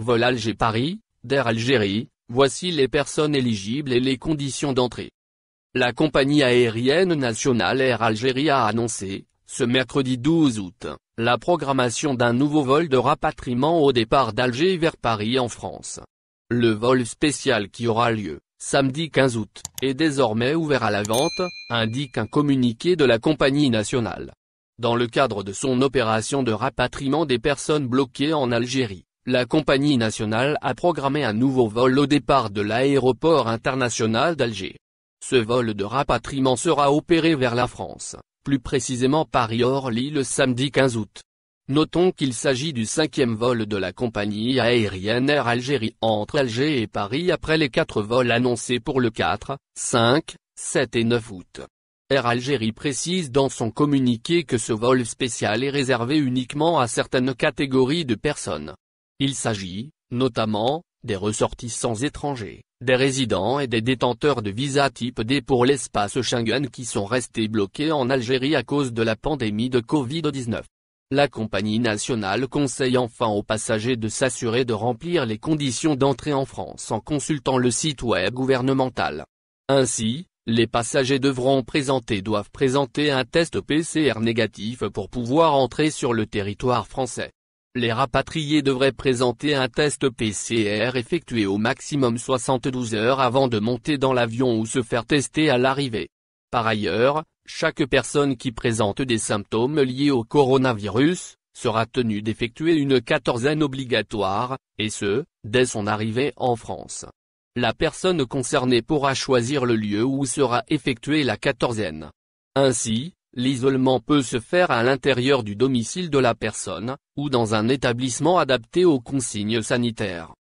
vol Alger-Paris, d'Air Algérie, voici les personnes éligibles et les conditions d'entrée. La compagnie aérienne nationale Air Algérie a annoncé, ce mercredi 12 août, la programmation d'un nouveau vol de rapatriement au départ d'Alger vers Paris en France. Le vol spécial qui aura lieu, samedi 15 août, est désormais ouvert à la vente, indique un communiqué de la compagnie nationale. Dans le cadre de son opération de rapatriement des personnes bloquées en Algérie, la compagnie nationale a programmé un nouveau vol au départ de l'aéroport international d'Alger. Ce vol de rapatriement sera opéré vers la France, plus précisément Paris-Orly le samedi 15 août. Notons qu'il s'agit du 5e vol de la compagnie aérienne Air Algérie entre Alger et Paris après les 4 vols annoncés pour le 4, 5, 7 et 9 août. Air Algérie précise dans son communiqué que ce vol spécial est réservé uniquement à certaines catégories de personnes. Il s'agit, notamment, des ressortissants étrangers, des résidents et des détenteurs de visa type D pour l'espace Schengen qui sont restés bloqués en Algérie à cause de la pandémie de Covid-19. La compagnie nationale conseille enfin aux passagers de s'assurer de remplir les conditions d'entrée en France en consultant le site web gouvernemental. Ainsi, les passagers doivent présenter un test PCR négatif pour pouvoir entrer sur le territoire français. Les rapatriés devraient présenter un test PCR effectué au maximum 72 heures avant de monter dans l'avion ou se faire tester à l'arrivée. Par ailleurs, chaque personne qui présente des symptômes liés au coronavirus, sera tenue d'effectuer une quatorzaine obligatoire, et ce, dès son arrivée en France. La personne concernée pourra choisir le lieu où sera effectuée la quatorzaine. Ainsi, l'isolement peut se faire à l'intérieur du domicile de la personne, ou dans un établissement adapté aux consignes sanitaires.